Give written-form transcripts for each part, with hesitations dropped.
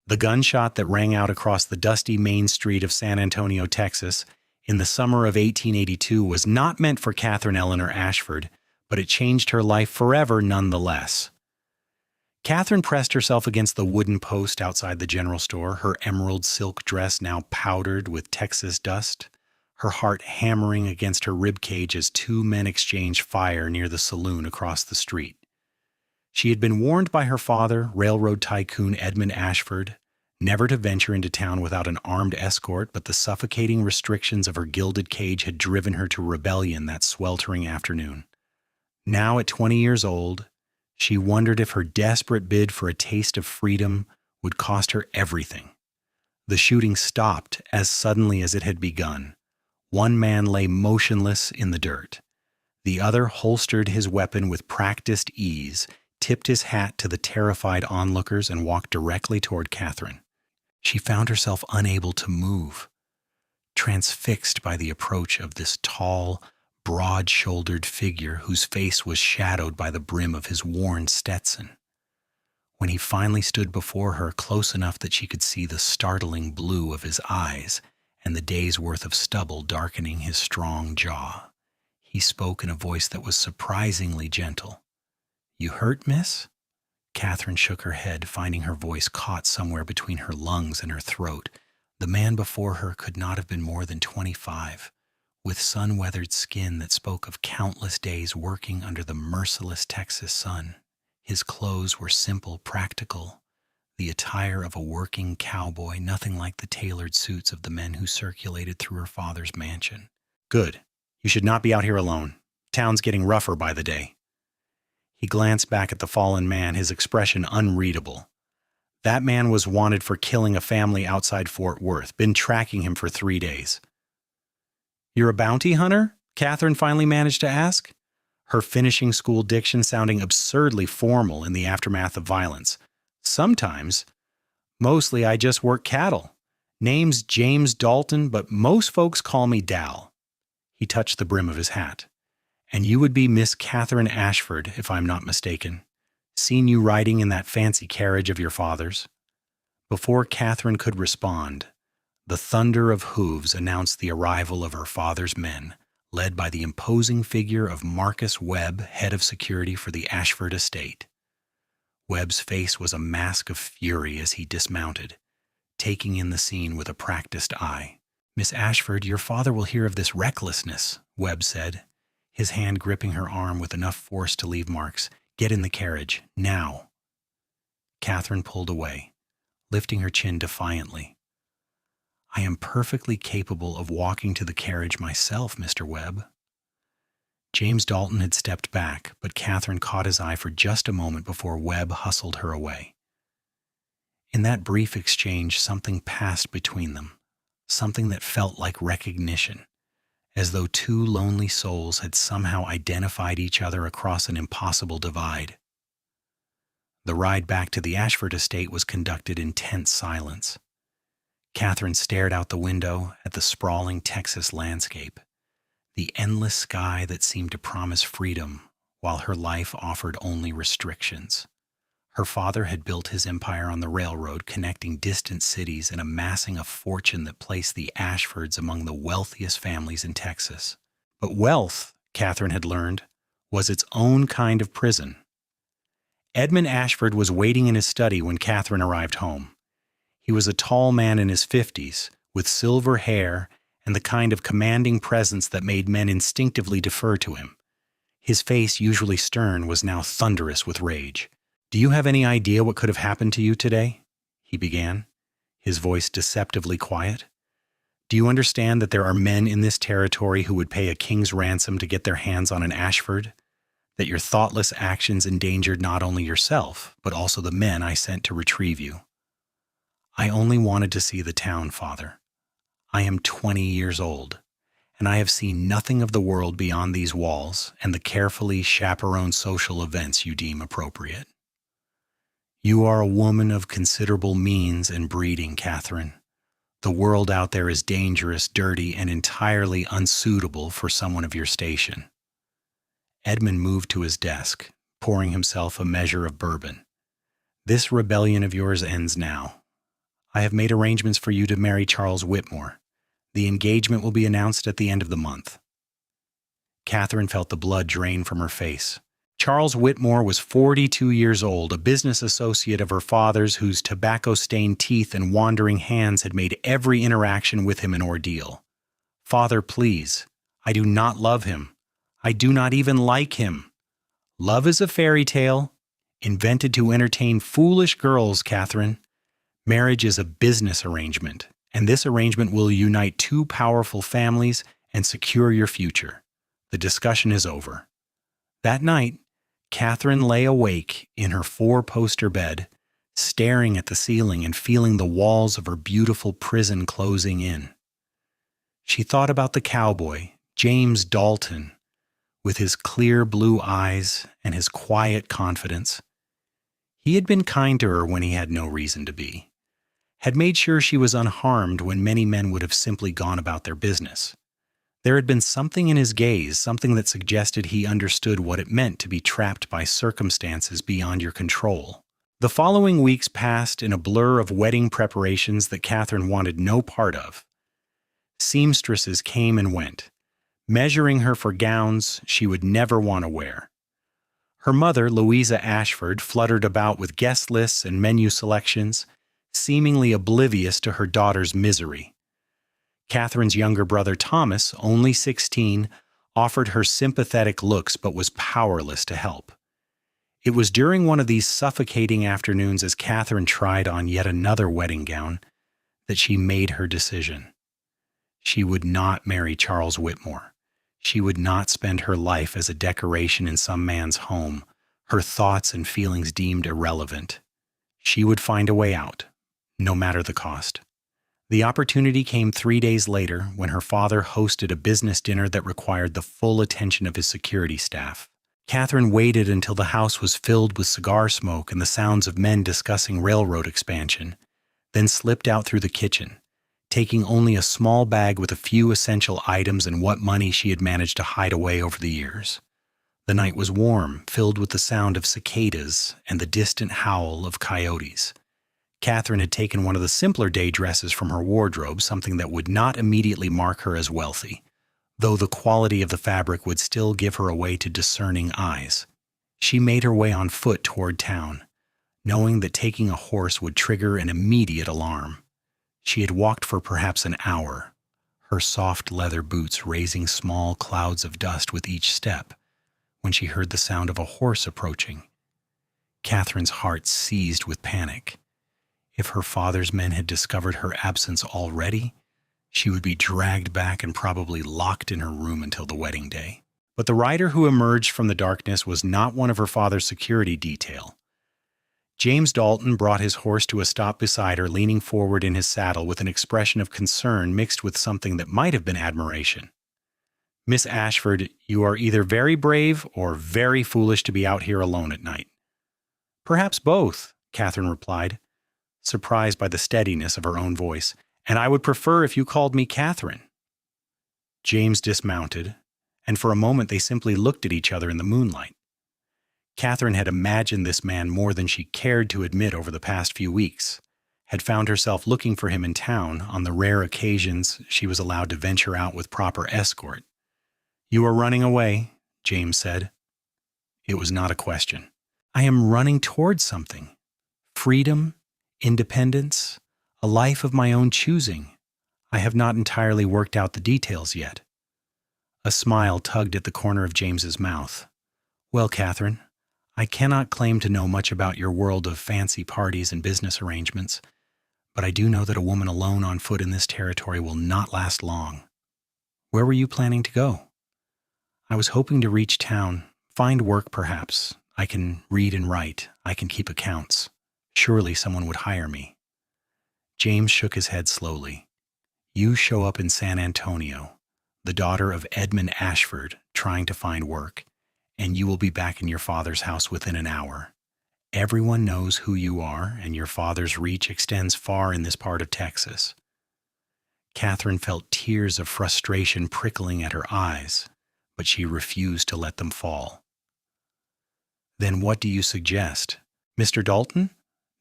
The gunshot that rang out across the dusty main street of San Antonio, Texas, in the summer of 1882 was not meant for Catherine Eleanor Ashford, but it changed her life forever nonetheless. Catherine pressed herself against the wooden post outside the general store, her emerald silk dress now powdered with Texas dust, her heart hammering against her ribcage as two men exchanged fire near the saloon across the street. She had been warned by her father, railroad tycoon Edmund Ashford, never to venture into town without an armed escort, but the suffocating restrictions of her gilded cage had driven her to rebellion that sweltering afternoon. Now, at 20 years old, she wondered if her desperate bid for a taste of freedom would cost her everything. The shooting stopped as suddenly as it had begun. One man lay motionless in the dirt. The other holstered his weapon with practiced ease, tipped his hat to the terrified onlookers, and walked directly toward Catherine. She found herself unable to move, transfixed by the approach of this tall, broad-shouldered figure whose face was shadowed by the brim of his worn Stetson. When he finally stood before her, close enough that she could see the startling blue of his eyes and the day's worth of stubble darkening his strong jaw, he spoke in a voice that was surprisingly gentle. "You hurt, miss?" Catherine shook her head, finding her voice caught somewhere between her lungs and her throat. The man before her could not have been more than 25, with sun-weathered skin that spoke of countless days working under the merciless Texas sun. His clothes were simple, practical, the attire of a working cowboy, nothing like the tailored suits of the men who circulated through her father's mansion. "Good. You should not be out here alone. Town's getting rougher by the day." He glanced back at the fallen man, his expression unreadable. That man was wanted for killing a family outside Fort Worth, been tracking him for 3 days. "You're a bounty hunter?" Catherine finally managed to ask, her finishing school diction sounding absurdly formal in the aftermath of violence. "Sometimes. Mostly I just work cattle. Name's James Dalton, but most folks call me Dal." He touched the brim of his hat. "And you would be Miss Catherine Ashford, if I'm not mistaken. Seen you riding in that fancy carriage of your father's." Before Catherine could respond, the thunder of hooves announced the arrival of her father's men, led by the imposing figure of Marcus Webb, head of security for the Ashford estate. Webb's face was a mask of fury as he dismounted, taking in the scene with a practiced eye. "Miss Ashford, your father will hear of this recklessness," Webb said, his hand gripping her arm with enough force to leave marks. "Get in the carriage, now." Catherine pulled away, lifting her chin defiantly. "I am perfectly capable of walking to the carriage myself, Mr. Webb." James Dalton had stepped back, but Catherine caught his eye for just a moment before Webb hustled her away. In that brief exchange, something passed between them, something that felt like recognition, as though two lonely souls had somehow identified each other across an impossible divide. The ride back to the Ashford estate was conducted in tense silence. Catherine stared out the window at the sprawling Texas landscape, the endless sky that seemed to promise freedom while her life offered only restrictions. Her father had built his empire on the railroad, connecting distant cities and amassing a fortune that placed the Ashfords among the wealthiest families in Texas. But wealth, Catherine had learned, was its own kind of prison. Edmund Ashford was waiting in his study when Catherine arrived home. He was a tall man in his 50s, with silver hair and the kind of commanding presence that made men instinctively defer to him. His face, usually stern, was now thunderous with rage. "Do you have any idea what could have happened to you today?" he began, his voice deceptively quiet. "Do you understand that there are men in this territory who would pay a king's ransom to get their hands on an Ashford? That your thoughtless actions endangered not only yourself, but also the men I sent to retrieve you?" "I only wanted to see the town, Father. I am 20 years old, and I have seen nothing of the world beyond these walls and the carefully chaperoned social events you deem appropriate." "You are a woman of considerable means and breeding, Catherine. The world out there is dangerous, dirty, and entirely unsuitable for someone of your station." Edmund moved to his desk, pouring himself a measure of bourbon. "This rebellion of yours ends now. I have made arrangements for you to marry Charles Whitmore. The engagement will be announced at the end of the month." Catherine felt the blood drain from her face. Charles Whitmore was 42 years old, a business associate of her father's whose tobacco-stained teeth and wandering hands had made every interaction with him an ordeal. "Father, please. I do not love him. I do not even like him. Love is a fairy tale, invented to entertain foolish girls, Catherine. Marriage is a business arrangement, and this arrangement will unite two powerful families and secure your future. The discussion is over." That night, Catherine lay awake in her four-poster bed, staring at the ceiling and feeling the walls of her beautiful prison closing in. She thought about the cowboy, James Dalton, with his clear blue eyes and his quiet confidence. He had been kind to her when he had no reason to be, had made sure she was unharmed when many men would have simply gone about their business. There had been something in his gaze, something that suggested he understood what it meant to be trapped by circumstances beyond your control. The following weeks passed in a blur of wedding preparations that Catherine wanted no part of. Seamstresses came and went, measuring her for gowns she would never want to wear. Her mother, Louisa Ashford, fluttered about with guest lists and menu selections, seemingly oblivious to her daughter's misery. Catherine's younger brother Thomas, only 16, offered her sympathetic looks but was powerless to help. It was during one of these suffocating afternoons as Catherine tried on yet another wedding gown that she made her decision. She would not marry Charles Whitmore. She would not spend her life as a decoration in some man's home, her thoughts and feelings deemed irrelevant. She would find a way out, no matter the cost. The opportunity came 3 days later when her father hosted a business dinner that required the full attention of his security staff. Catherine waited until the house was filled with cigar smoke and the sounds of men discussing railroad expansion, then slipped out through the kitchen, taking only a small bag with a few essential items and what money she had managed to hide away over the years. The night was warm, filled with the sound of cicadas and the distant howl of coyotes. Catherine had taken one of the simpler day dresses from her wardrobe, something that would not immediately mark her as wealthy, though the quality of the fabric would still give her away to discerning eyes. She made her way on foot toward town, knowing that taking a horse would trigger an immediate alarm. She had walked for perhaps an hour, her soft leather boots raising small clouds of dust with each step, when she heard the sound of a horse approaching. Catherine's heart seized with panic. If her father's men had discovered her absence already, she would be dragged back and probably locked in her room until the wedding day. But the rider who emerged from the darkness was not one of her father's security detail. James Dalton brought his horse to a stop beside her, leaning forward in his saddle with an expression of concern mixed with something that might have been admiration. "Miss Ashford, you are either very brave or very foolish to be out here alone at night." "Perhaps both," Catherine replied, surprised by the steadiness of her own voice, "and I would prefer if you called me Catherine." James dismounted, and for a moment they simply looked at each other in the moonlight. Catherine had imagined this man more than she cared to admit over the past few weeks, had found herself looking for him in town on the rare occasions she was allowed to venture out with proper escort. "You are running away," James said. It was not a question. "I am running towards something. Freedom, independence, a life of my own choosing. I have not entirely worked out the details yet." A smile tugged at the corner of James's mouth. "Well, Catherine, I cannot claim to know much about your world of fancy parties and business arrangements, but I do know that a woman alone on foot in this territory will not last long. Where were you planning to go?" "I was hoping to reach town, find work perhaps. I can read and write. I can keep accounts. Surely someone would hire me." James shook his head slowly. "You show up in San Antonio, the daughter of Edmund Ashford, trying to find work, and you will be back in your father's house within an hour. Everyone knows who you are, and your father's reach extends far in this part of Texas." Catherine felt tears of frustration prickling at her eyes, but she refused to let them fall. "Then what do you suggest? Mr. Dalton?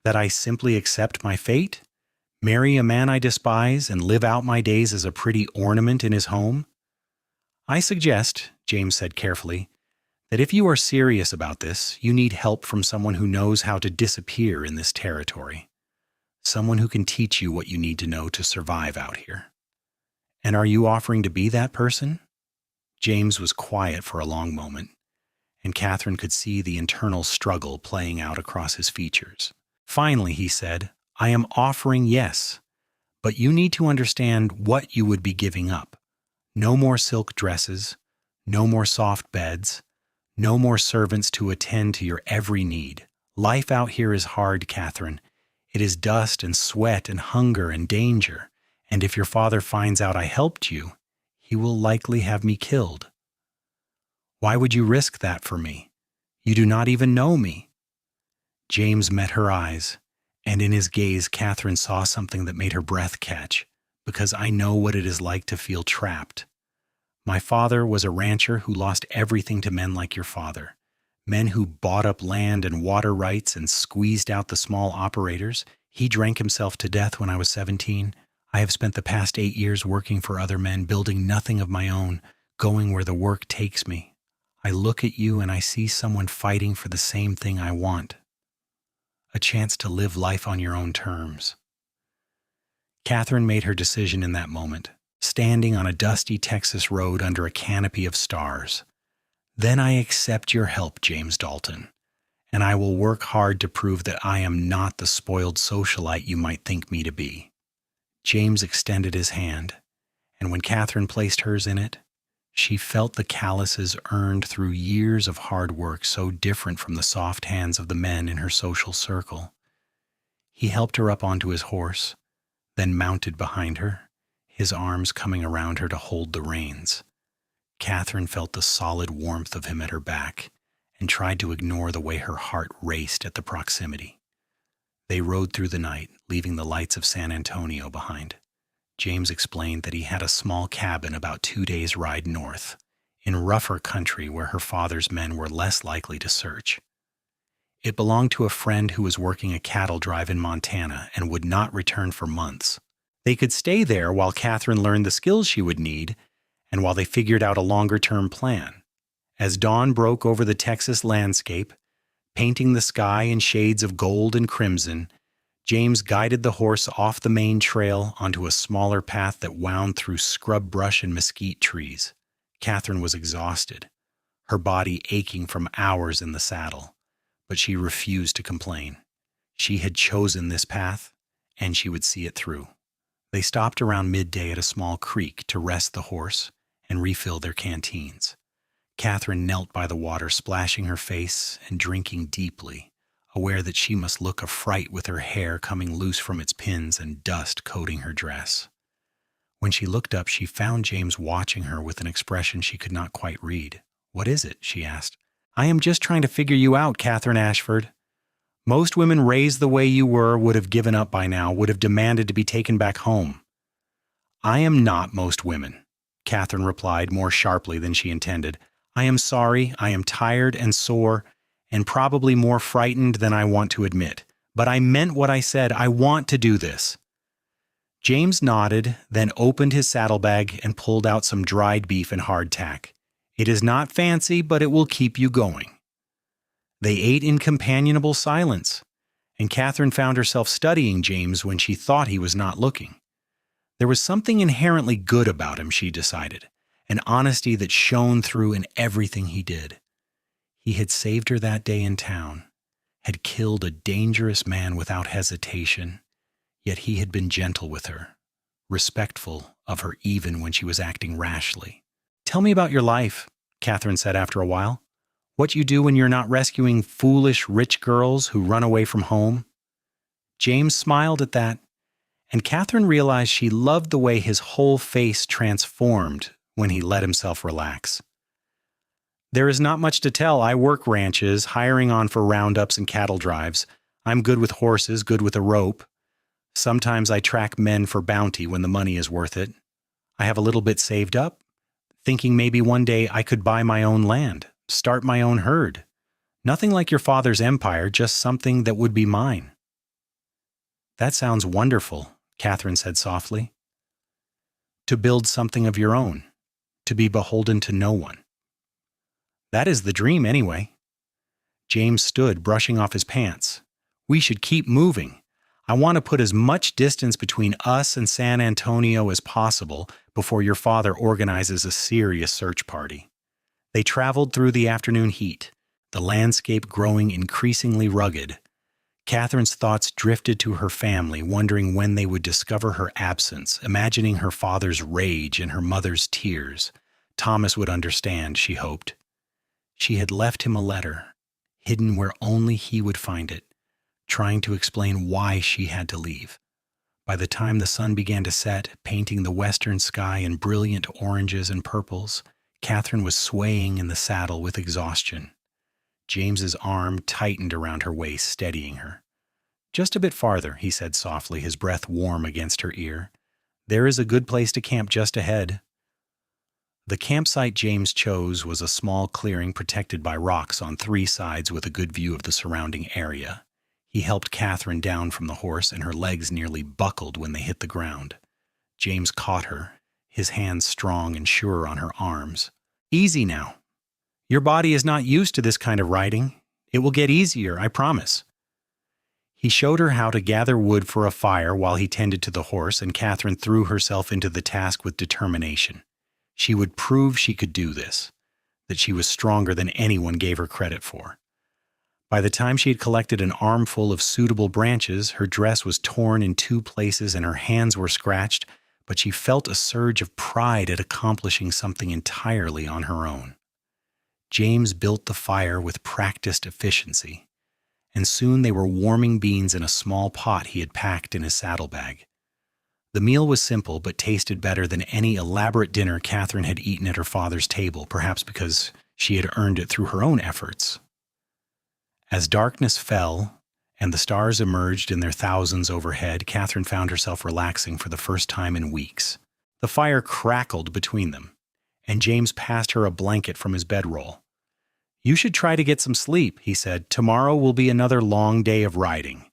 That I simply accept my fate? Marry a man I despise and live out my days as a pretty ornament in his home? I suggest, James said carefully, that if you are serious about this, you need help from someone who knows how to disappear in this territory. Someone who can teach you what you need to know to survive out here. And are you offering to be that person? James was quiet for a long moment, and Catherine could see the internal struggle playing out across his features. Finally, he said, I am offering yes, but you need to understand what you would be giving up. No more silk dresses, no more soft beds, no more servants to attend to your every need. Life out here is hard, Catherine. It is dust and sweat and hunger and danger, and if your father finds out I helped you, he will likely have me killed. Why would you risk that for me? You do not even know me. James met her eyes, and in his gaze Catherine saw something that made her breath catch, because I know what it is like to feel trapped. My father was a rancher who lost everything to men like your father, men who bought up land and water rights and squeezed out the small operators. He drank himself to death when I was 17. I have spent the past 8 years working for other men, building nothing of my own, going where the work takes me. I look at you and I see someone fighting for the same thing I want. A chance to live life on your own terms. Catherine made her decision in that moment, standing on a dusty Texas road under a canopy of stars. Then I accept your help, James Dalton, and I will work hard to prove that I am not the spoiled socialite you might think me to be. James extended his hand, and when Catherine placed hers in it, she felt the calluses earned through years of hard work so different from the soft hands of the men in her social circle. He helped her up onto his horse, then mounted behind her, his arms coming around her to hold the reins. Catherine felt the solid warmth of him at her back and tried to ignore the way her heart raced at the proximity. They rode through the night, leaving the lights of San Antonio behind. James explained that he had a small cabin about 2 days' ride north, in rougher country where her father's men were less likely to search. It belonged to a friend who was working a cattle drive in Montana and would not return for months. They could stay there while Catherine learned the skills she would need and while they figured out a longer-term plan. As dawn broke over the Texas landscape, painting the sky in shades of gold and crimson, James guided the horse off the main trail onto a smaller path that wound through scrub brush and mesquite trees. Catherine was exhausted, her body aching from hours in the saddle, but she refused to complain. She had chosen this path, and she would see it through. They stopped around midday at a small creek to rest the horse and refill their canteens. Catherine knelt by the water, splashing her face and drinking deeply, aware that she must look a fright with her hair coming loose from its pins and dust coating her dress. When she looked up, she found James watching her with an expression she could not quite read. "What is it?" she asked. "I am just trying to figure you out, Catherine Ashford. Most women raised the way you were would have given up by now, would have demanded to be taken back home." "I am not most women," Catherine replied more sharply than she intended. "I am sorry, I am tired and sore, and probably more frightened than I want to admit. But I meant what I said. I want to do this." James nodded, then opened his saddlebag and pulled out some dried beef and hardtack. "It is not fancy, but it will keep you going." They ate in companionable silence, and Catherine found herself studying James when she thought he was not looking. There was something inherently good about him, she decided, an honesty that shone through in everything he did. He had saved her that day in town, had killed a dangerous man without hesitation, yet he had been gentle with her, respectful of her even when she was acting rashly. "Tell me about your life," Catherine said after a while. "What you do when you're not rescuing foolish rich girls who run away from home." James smiled at that, and Catherine realized she loved the way his whole face transformed when he let himself relax. "There is not much to tell. I work ranches, hiring on for roundups and cattle drives. I'm good with horses, good with a rope. Sometimes I track men for bounty when the money is worth it. I have a little bit saved up, thinking maybe one day I could buy my own land, start my own herd. Nothing like your father's empire, just something that would be mine." "That sounds wonderful," Catherine said softly. To build something of your own, to be beholden to no one. That is the dream anyway. James stood, brushing off his pants. We should keep moving. I want to put as much distance between us and San Antonio as possible before your father organizes a serious search party. They traveled through the afternoon heat, the landscape growing increasingly rugged. Catherine's thoughts drifted to her family, wondering when they would discover her absence, imagining her father's rage and her mother's tears. Thomas would understand, she hoped. She had left him a letter, hidden where only he would find it, trying to explain why she had to leave. By the time the sun began to set, painting the western sky in brilliant oranges and purples, Catherine was swaying in the saddle with exhaustion. James's arm tightened around her waist, steadying her. Just a bit farther, he said softly, his breath warm against her ear. There is a good place to camp just ahead. The campsite James chose was a small clearing protected by rocks on 3 sides with a good view of the surrounding area. He helped Catherine down from the horse, and her legs nearly buckled when they hit the ground. James caught her, his hands strong and sure on her arms. Easy now. Your body is not used to this kind of riding. It will get easier, I promise. He showed her how to gather wood for a fire while he tended to the horse, and Catherine threw herself into the task with determination. She would prove she could do this, that she was stronger than anyone gave her credit for. By the time she had collected an armful of suitable branches, her dress was torn in 2 places and her hands were scratched, but she felt a surge of pride at accomplishing something entirely on her own. James built the fire with practiced efficiency, and soon they were warming beans in a small pot he had packed in his saddlebag. The meal was simple but tasted better than any elaborate dinner Catherine had eaten at her father's table, perhaps because she had earned it through her own efforts. As darkness fell and the stars emerged in their thousands overhead, Catherine found herself relaxing for the first time in weeks. The fire crackled between them, and James passed her a blanket from his bedroll. You should try to get some sleep, he said. Tomorrow will be another long day of riding.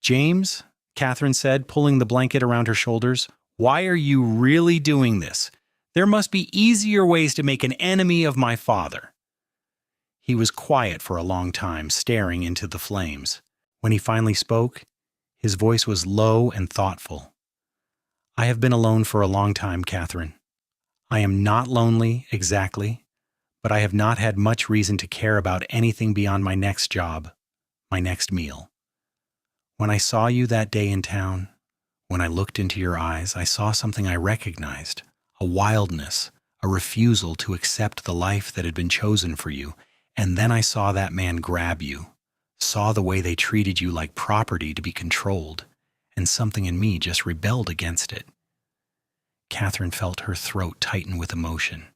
James, Catherine said, pulling the blanket around her shoulders, why are you really doing this? There must be easier ways to make an enemy of my father. He was quiet for a long time, staring into the flames. When he finally spoke, his voice was low and thoughtful. I have been alone for a long time, Catherine. I am not lonely, exactly, but I have not had much reason to care about anything beyond my next job, my next meal. When I saw you that day in town, when I looked into your eyes, I saw something I recognized, a wildness, a refusal to accept the life that had been chosen for you. And then I saw that man grab you, saw the way they treated you like property to be controlled, and something in me just rebelled against it. Catherine felt her throat tighten with emotion.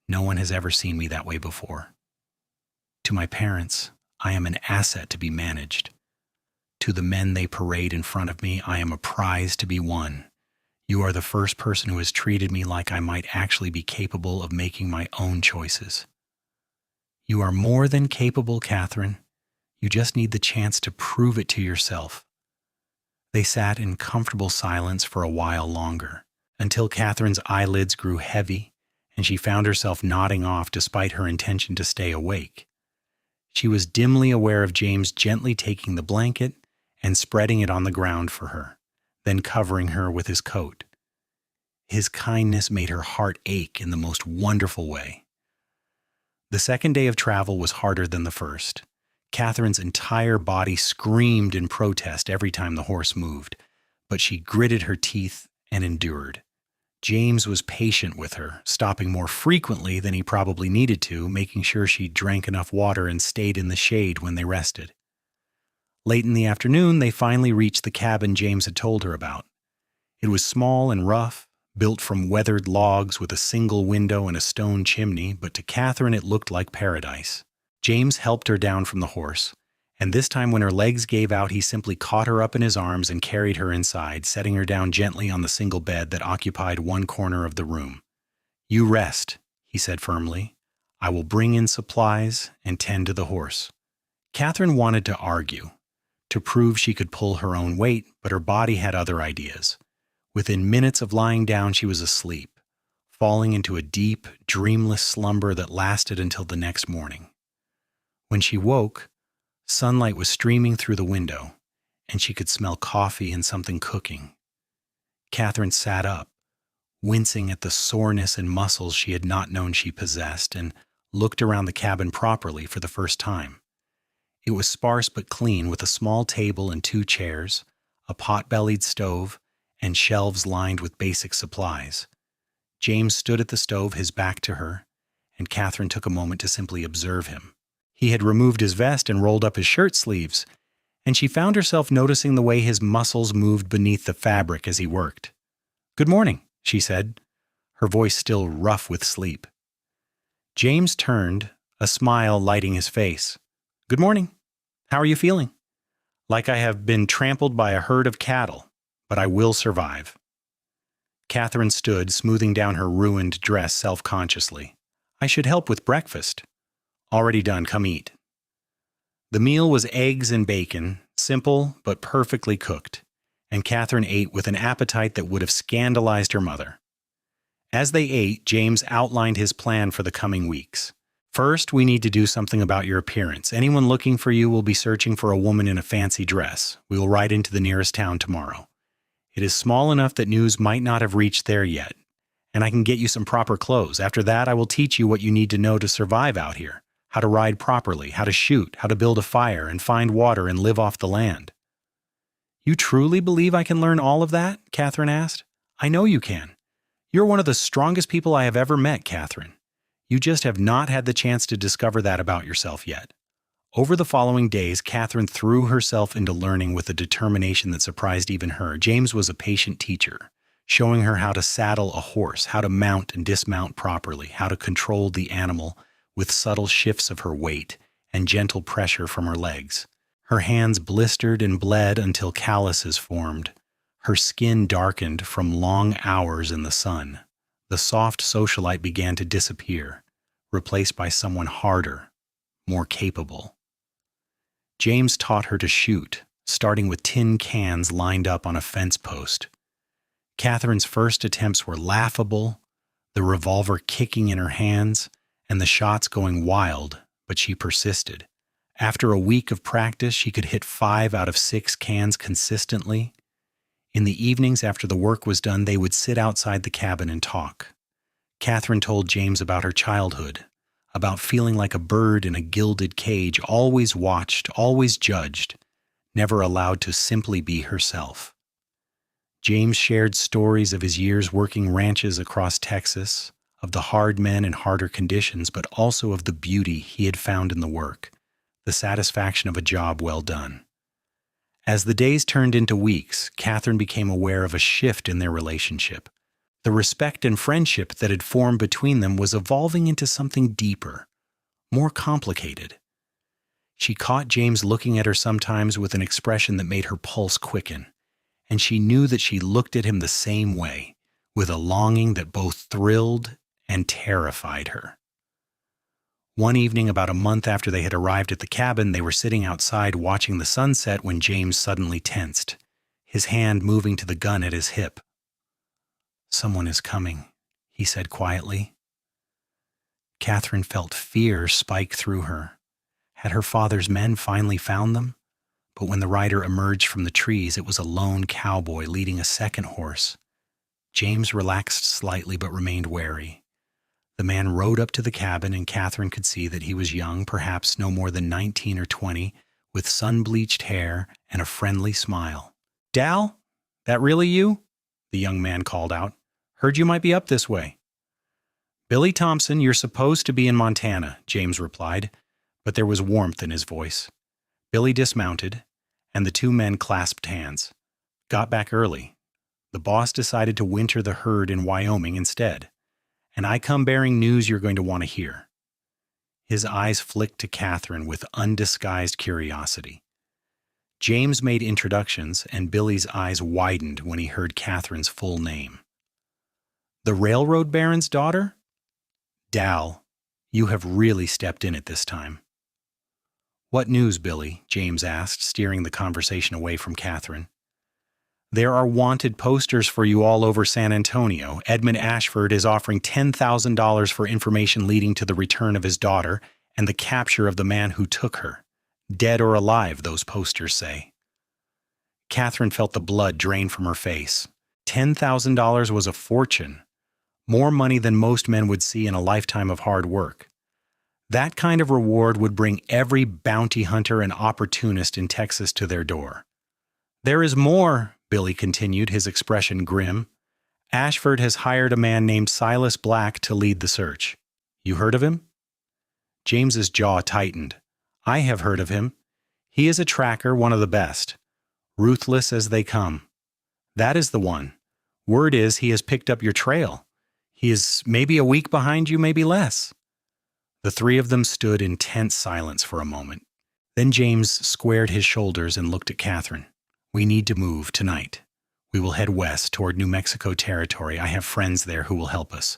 No one has ever seen me that way before. To my parents, I am an asset to be managed. To the men they parade in front of me, I am a prize to be won. You are the first person who has treated me like I might actually be capable of making my own choices. You are more than capable, Catherine. You just need the chance to prove it to yourself. They sat in comfortable silence for a while longer, until Catherine's eyelids grew heavy and she found herself nodding off despite her intention to stay awake. She was dimly aware of James gently taking the blanket and spreading it on the ground for her, then covering her with his coat. His kindness made her heart ache in the most wonderful way. The second day of travel was harder than the first. Catherine's entire body screamed in protest every time the horse moved, but she gritted her teeth and endured. James was patient with her, stopping more frequently than he probably needed to, making sure she drank enough water and stayed in the shade when they rested. Late in the afternoon, they finally reached the cabin James had told her about. It was small and rough, built from weathered logs with a single window and a stone chimney, but to Catherine it looked like paradise. James helped her down from the horse, and this time when her legs gave out, he simply caught her up in his arms and carried her inside, setting her down gently on the single bed that occupied one corner of the room. You rest, he said firmly. I will bring in supplies and tend to the horse. Catherine wanted to argue, to prove she could pull her own weight, but her body had other ideas. Within minutes of lying down, she was asleep, falling into a deep, dreamless slumber that lasted until the next morning. When she woke, sunlight was streaming through the window, and she could smell coffee and something cooking. Catherine sat up, wincing at the soreness and muscles she had not known she possessed, and looked around the cabin properly for the first time. It was sparse but clean, with a small table and 2 chairs, a pot-bellied stove, and shelves lined with basic supplies. James stood at the stove, his back to her, and Catherine took a moment to simply observe him. He had removed his vest and rolled up his shirt sleeves, and she found herself noticing the way his muscles moved beneath the fabric as he worked. "Good morning," she said, her voice still rough with sleep. James turned, a smile lighting his face. "Good morning. How are you feeling?" "Like I have been trampled by a herd of cattle, but I will survive." Catherine stood, smoothing down her ruined dress self-consciously. "I should help with breakfast." "Already done. Come eat." The meal was eggs and bacon, simple but perfectly cooked, and Catherine ate with an appetite that would have scandalized her mother. As they ate, James outlined his plan for the coming weeks. "First, we need to do something about your appearance. Anyone looking for you will be searching for a woman in a fancy dress. We will ride into the nearest town tomorrow. It is small enough that news might not have reached there yet, and I can get you some proper clothes. After that, I will teach you what you need to know to survive out here. How to ride properly, how to shoot, how to build a fire and find water and live off the land." "You truly believe I can learn all of that?" Catherine asked. "I know you can. You're one of the strongest people I have ever met, Catherine. You just have not had the chance to discover that about yourself yet." Over the following days, Catherine threw herself into learning with a determination that surprised even her. James was a patient teacher, showing her how to saddle a horse, how to mount and dismount properly, how to control the animal with subtle shifts of her weight and gentle pressure from her legs. Her hands blistered and bled until calluses formed. Her skin darkened from long hours in the sun. The soft socialite began to disappear, replaced by someone harder, more capable. James taught her to shoot, starting with tin cans lined up on a fence post. Catherine's first attempts were laughable, the revolver kicking in her hands, and the shots going wild, but she persisted. After a week of practice, she could hit 5 out of 6 cans consistently. In the evenings after the work was done, they would sit outside the cabin and talk. Catherine told James about her childhood, about feeling like a bird in a gilded cage, always watched, always judged, never allowed to simply be herself. James shared stories of his years working ranches across Texas, of the hard men and harder conditions, but also of the beauty he had found in the work, the satisfaction of a job well done. As the days turned into weeks, Catherine became aware of a shift in their relationship. The respect and friendship that had formed between them was evolving into something deeper, more complicated. She caught James looking at her sometimes with an expression that made her pulse quicken, and she knew that she looked at him the same way, with a longing that both thrilled and terrified her. One evening, about a month after they had arrived at the cabin, they were sitting outside watching the sunset when James suddenly tensed, his hand moving to the gun at his hip. "Someone is coming," he said quietly. Catherine felt fear spike through her. Had her father's men finally found them? But when the rider emerged from the trees, it was a lone cowboy leading a second horse. James relaxed slightly but remained wary. The man rode up to the cabin, and Catherine could see that he was young, perhaps no more than 19 or 20, with sun-bleached hair and a friendly smile. "Dal, that really you?" the young man called out. "Heard you might be up this way." "Billy Thompson, you're supposed to be in Montana," James replied, but there was warmth in his voice. Billy dismounted, and the 2 men clasped hands. "Got back early. The boss decided to winter the herd in Wyoming instead. And I come bearing news you're going to want to hear." His eyes flicked to Catherine with undisguised curiosity. James made introductions, and Billy's eyes widened when he heard Catherine's full name. "The railroad baron's daughter? Dal, you have really stepped in at this time." "What news, Billy?" James asked, steering the conversation away from Catherine. "There are wanted posters for you all over San Antonio. Edmund Ashford is offering $10,000 for information leading to the return of his daughter and the capture of the man who took her. Dead or alive, those posters say." Catherine felt the blood drain from her face. $10,000 was a fortune, more money than most men would see in a lifetime of hard work. That kind of reward would bring every bounty hunter and opportunist in Texas to their door. "There is more," Billy continued, his expression grim. "Ashford has hired a man named Silas Black to lead the search. You heard of him?" James's jaw tightened. "I have heard of him. He is a tracker, one of the best. Ruthless as they come. That is the one. Word is he has picked up your trail. He is maybe a week behind you, maybe less." The three of them stood in tense silence for a moment. Then James squared his shoulders and looked at Catherine. "We need to move tonight. We will head west toward New Mexico territory. I have friends there who will help us."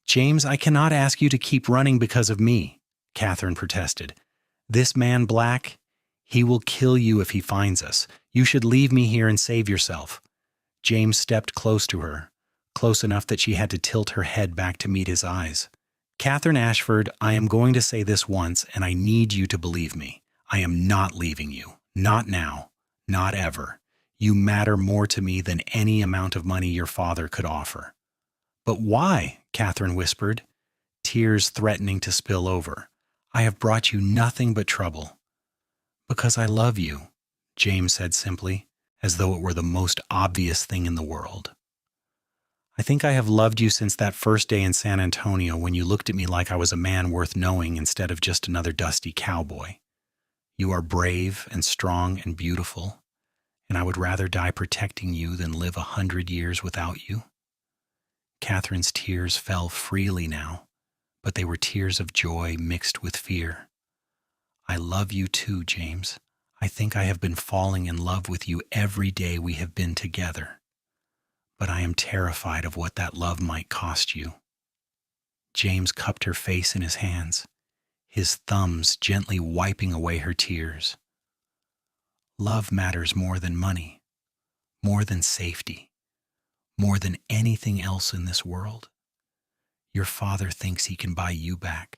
"James, I cannot ask you to keep running because of me," Catherine protested. "This man Black, he will kill you if he finds us. You should leave me here and save yourself." James stepped close to her, close enough that she had to tilt her head back to meet his eyes. "Catherine Ashford, I am going to say this once, and I need you to believe me. I am not leaving you. Not now. Not ever. You matter more to me than any amount of money your father could offer." "But why?" Catherine whispered, tears threatening to spill over. "I have brought you nothing but trouble." "Because I love you," James said simply, as though it were the most obvious thing in the world. "I think I have loved you since that first day in San Antonio when you looked at me like I was a man worth knowing instead of just another dusty cowboy. You are brave and strong and beautiful, and I would rather die protecting you than live 100 years without you." Catherine's tears fell freely now, but they were tears of joy mixed with fear. "I love you too, James. I think I have been falling in love with you every day we have been together. But I am terrified of what that love might cost you." James cupped her face in his hands, his thumbs gently wiping away her tears. "Love matters more than money, more than safety, more than anything else in this world. Your father thinks he can buy you back,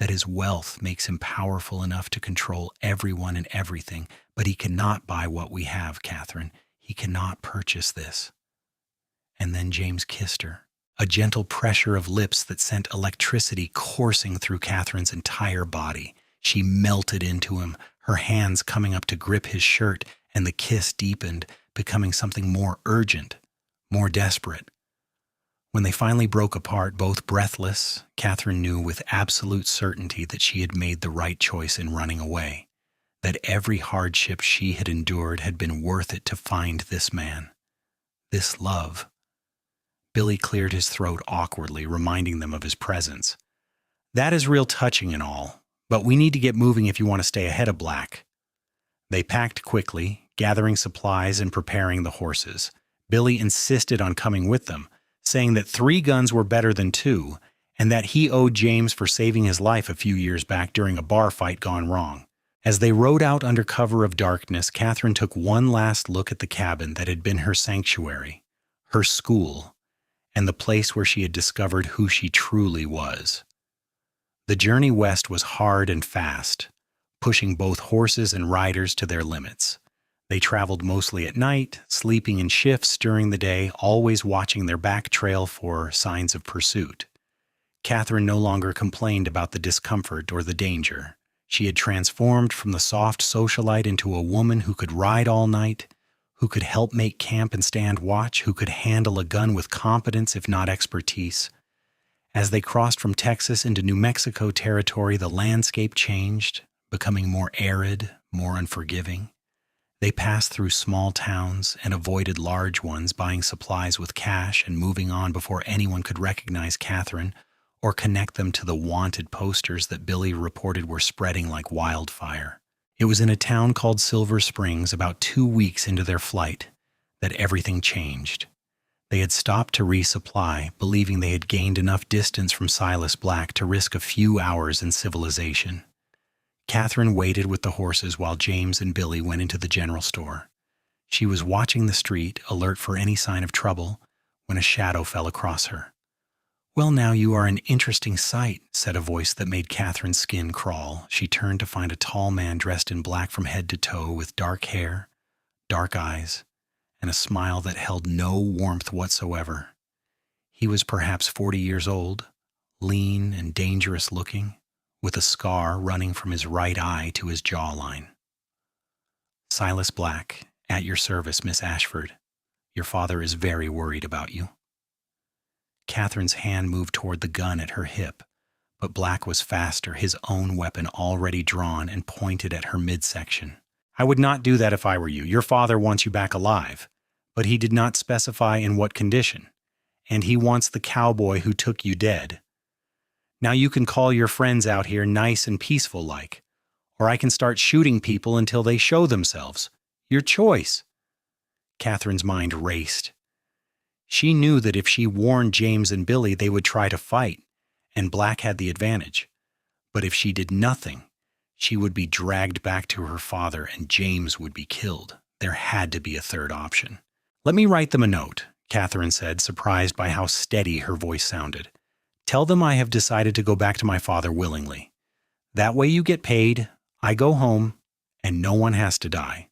that his wealth makes him powerful enough to control everyone and everything, but he cannot buy what we have, Catherine. He cannot purchase this." And then James kissed her, a gentle pressure of lips that sent electricity coursing through Catherine's entire body. She melted into him, her hands coming up to grip his shirt, and the kiss deepened, becoming something more urgent, more desperate. When they finally broke apart, both breathless, Catherine knew with absolute certainty that she had made the right choice in running away, that every hardship she had endured had been worth it to find this man, this love. Billy cleared his throat awkwardly, reminding them of his presence. "That is real touching and all, but we need to get moving if you want to stay ahead of Black." They packed quickly, gathering supplies and preparing the horses. Billy insisted on coming with them, saying that 3 guns were better than 2, and that he owed James for saving his life a few years back during a bar fight gone wrong. As they rode out under cover of darkness, Catherine took one last look at the cabin that had been her sanctuary, her school, and the place where she had discovered who she truly was. The journey west was hard and fast, pushing both horses and riders to their limits. They traveled mostly at night, sleeping in shifts during the day, always watching their back trail for signs of pursuit. Catherine no longer complained about the discomfort or the danger. She had transformed from the soft socialite into a woman who could ride all night, who could help make camp and stand watch, who could handle a gun with competence if not expertise. As they crossed from Texas into New Mexico territory, the landscape changed, becoming more arid, more unforgiving. They passed through small towns and avoided large ones, buying supplies with cash and moving on before anyone could recognize Catherine or connect them to the wanted posters that Billy reported were spreading like wildfire. It was in a town called Silver Springs, about 2 weeks into their flight, that everything changed. They had stopped to resupply, believing they had gained enough distance from Silas Black to risk a few hours in civilization. Catherine waited with the horses while James and Billy went into the general store. She was watching the street, alert for any sign of trouble, when a shadow fell across her. "Well, now you are an interesting sight," said a voice that made Catherine's skin crawl. She turned to find a tall man dressed in black from head to toe, with dark hair, dark eyes, and a smile that held no warmth whatsoever. He was perhaps 40 years old, lean and dangerous looking, with a scar running from his right eye to his jawline. "Silas Black, at your service, Miss Ashford. Your father is very worried about you." Catherine's hand moved toward the gun at her hip, but Black was faster, his own weapon already drawn and pointed at her midsection. "I would not do that if I were you. Your father wants you back alive, but he did not specify in what condition, and he wants the cowboy who took you dead. Now you can call your friends out here nice and peaceful like, or I can start shooting people until they show themselves. Your choice." Catherine's mind raced. She knew that if she warned James and Billy, they would try to fight, and Black had the advantage. But if she did nothing, she would be dragged back to her father and James would be killed. There had to be a third option. "Let me write them a note," Catherine said, surprised by how steady her voice sounded. "Tell them I have decided to go back to my father willingly. That way you get paid, I go home, and no one has to die."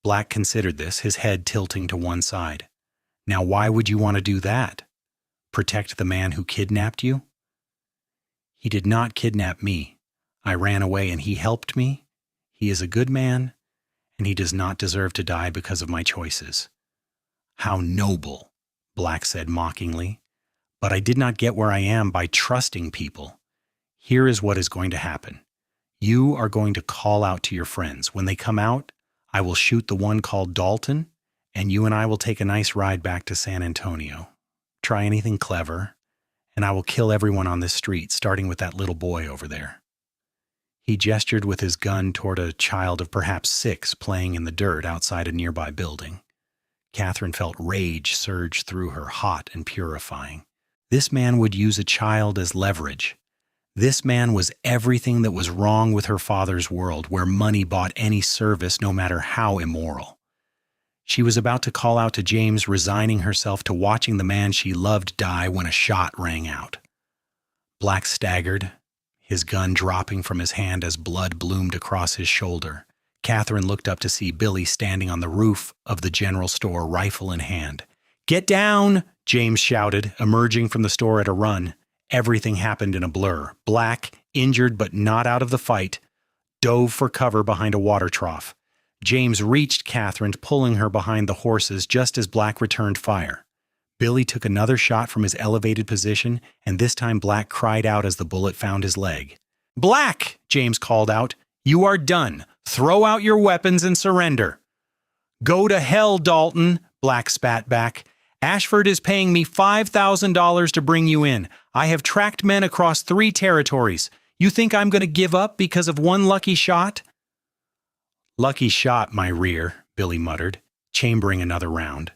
Black considered this, his head tilting to one side. "Now why would you want to do that? Protect the man who kidnapped you?" "He did not kidnap me. I ran away and he helped me. He is a good man, and he does not deserve to die because of my choices." "How noble," Black said mockingly. "But I did not get where I am by trusting people. Here is what is going to happen. You are going to call out to your friends. When they come out, I will shoot the one called Dalton, and you and I will take a nice ride back to San Antonio. Try anything clever, and I will kill everyone on this street, starting with that little boy over there." He gestured with his gun toward a child of perhaps 6 playing in the dirt outside a nearby building. Catherine felt rage surge through her, hot and purifying. This man would use a child as leverage. This man was everything that was wrong with her father's world, where money bought any service, no matter how immoral. She was about to call out to James, resigning herself to watching the man she loved die when a shot rang out. Black staggered, his gun dropping from his hand as blood bloomed across his shoulder. Catherine looked up to see Billy standing on the roof of the general store, rifle in hand. "Get down!" James shouted, emerging from the store at a run. Everything happened in a blur. Black, injured but not out of the fight, dove for cover behind a water trough. James reached Catherine, pulling her behind the horses just as Black returned fire. Billy took another shot from his elevated position, and this time Black cried out as the bullet found his leg. "Black!" James called out. "You are done. Throw out your weapons and surrender." "Go to hell, Dalton," Black spat back. "Ashford is paying me $5,000 to bring you in. I have tracked men across 3 territories. You think I'm going to give up because of one lucky shot?" "Lucky shot, my rear," Billy muttered, chambering another round.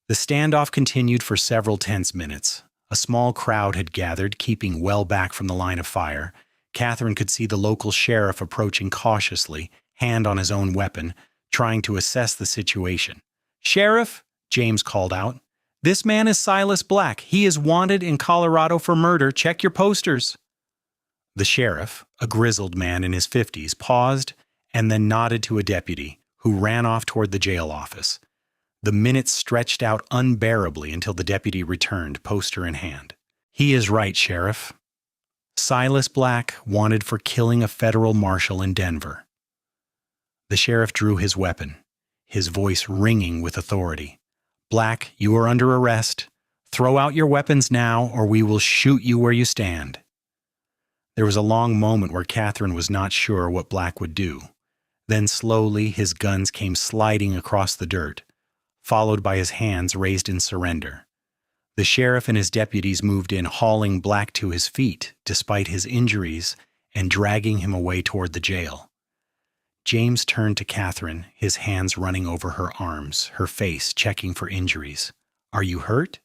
The standoff continued for several tense minutes. A small crowd had gathered, keeping well back from the line of fire. Catherine could see the local sheriff approaching cautiously, hand on his own weapon, trying to assess the situation. "Sheriff," James called out, "this man is Silas Black. He is wanted in Colorado for murder. Check your posters." The sheriff, a grizzled man in his 50s, paused and then nodded to a deputy, who ran off toward the jail office. The minutes stretched out unbearably until the deputy returned, poster in hand. "He is right, Sheriff. Silas Black, wanted for killing a federal marshal in Denver." The sheriff drew his weapon, his voice ringing with authority. "Black, you are under arrest. Throw out your weapons now, or we will shoot you where you stand." There was a long moment where Catherine was not sure what Black would do. Then slowly his guns came sliding across the dirt, followed by his hands raised in surrender. The sheriff and his deputies moved in, hauling Black to his feet, despite his injuries, and dragging him away toward the jail. James turned to Catherine, his hands running over her arms, her face checking for injuries. "Are you hurt?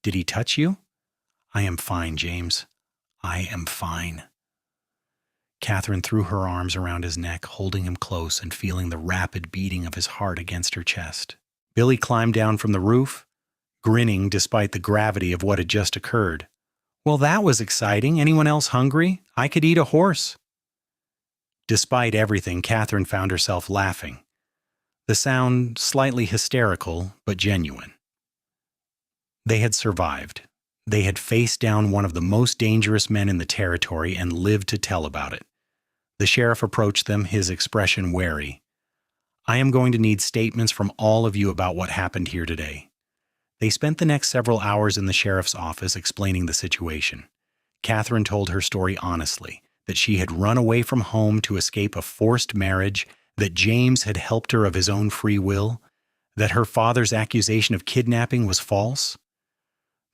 Did he touch you?" "I am fine, James. I am fine." Catherine threw her arms around his neck, holding him close and feeling the rapid beating of his heart against her chest. Billy climbed down from the roof, grinning despite the gravity of what had just occurred. "Well, that was exciting. Anyone else hungry? I could eat a horse." Despite everything, Catherine found herself laughing. The sound slightly hysterical, but genuine. They had survived. They had faced down one of the most dangerous men in the territory and lived to tell about it. The sheriff approached them, his expression wary. "I am going to need statements from all of you about what happened here today." They spent the next several hours in the sheriff's office explaining the situation. Catherine told her story honestly, that she had run away from home to escape a forced marriage, that James had helped her of his own free will, that her father's accusation of kidnapping was false.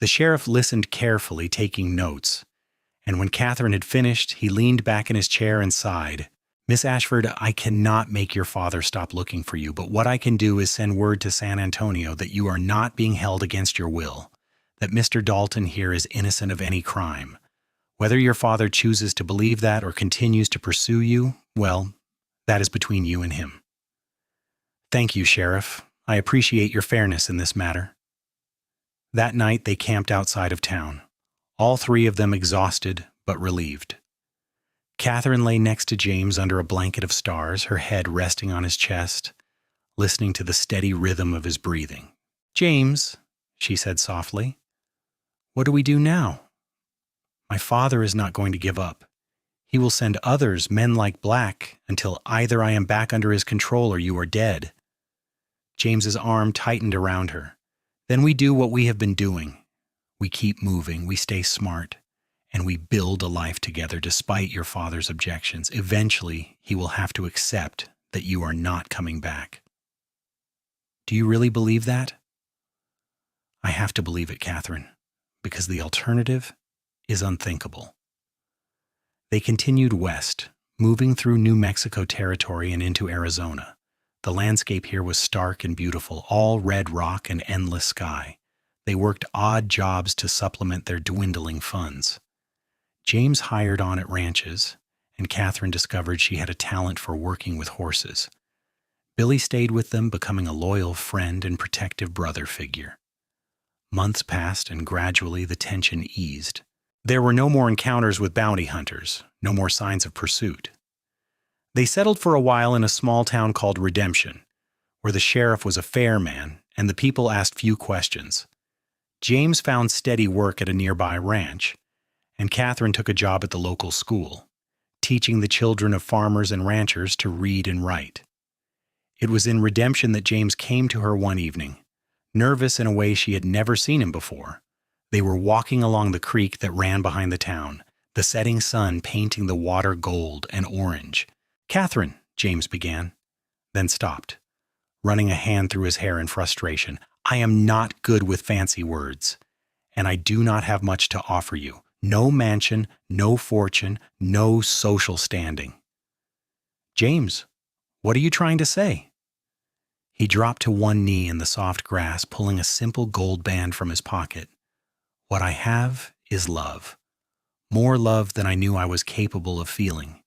The sheriff listened carefully, taking notes, and when Catherine had finished, he leaned back in his chair and sighed. "Miss Ashford, I cannot make your father stop looking for you, but what I can do is send word to San Antonio that you are not being held against your will, that Mr. Dalton here is innocent of any crime. Whether your father chooses to believe that or continues to pursue you, well, that is between you and him." "Thank you, Sheriff. I appreciate your fairness in this matter." That night they camped outside of town, all three of them exhausted but relieved. Catherine lay next to James under a blanket of stars, her head resting on his chest, listening to the steady rhythm of his breathing. "James," she said softly, "what do we do now? My father is not going to give up. He will send others, men like Black, until either I am back under his control or you are dead." James's arm tightened around her. "Then we do what we have been doing. We keep moving, we stay smart, and we build a life together despite your father's objections. Eventually, he will have to accept that you are not coming back." "Do you really believe that?" "I have to believe it, Catherine, because the alternative is unthinkable." They continued west, moving through New Mexico territory and into Arizona. The landscape here was stark and beautiful, all red rock and endless sky. They worked odd jobs to supplement their dwindling funds. James hired on at ranches, and Catherine discovered she had a talent for working with horses. Billy stayed with them, becoming a loyal friend and protective brother figure. Months passed, and gradually the tension eased. There were no more encounters with bounty hunters, no more signs of pursuit. They settled for a while in a small town called Redemption, where the sheriff was a fair man and the people asked few questions. James found steady work at a nearby ranch, and Catherine took a job at the local school, teaching the children of farmers and ranchers to read and write. It was in Redemption that James came to her one evening, nervous in a way she had never seen him before. They were walking along the creek that ran behind the town, the setting sun painting the water gold and orange. "Catherine," James began, then stopped, running a hand through his hair in frustration. "I am not good with fancy words, and I do not have much to offer you. No mansion, no fortune, no social standing." "James, what are you trying to say?" He dropped to one knee in the soft grass, pulling a simple gold band from his pocket. "What I have is love. More love than I knew I was capable of feeling.